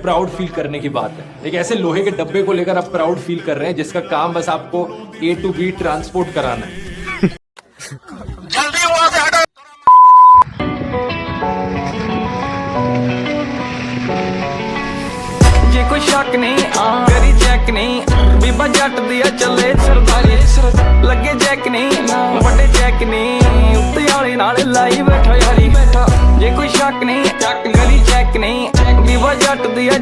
Proud feel करने की बात है। एक ऐसे लोहे के डब्बे को लेकर आप प्राउड फील कर रहे हैं जिसका काम बस आपको A to B ट्रांसपोर्ट कराना है। जल्दी वहां से हटो। जे कोई शक नहीं करी चेक नहीं बीबा जट दिया चले सरदारी लगे चेक नहीं बड़े चेक नहीं उत्ते वाली नाल लाई बैठा यारी जे कोई शक नहीं गली चेक नहीं बीबा जट दिया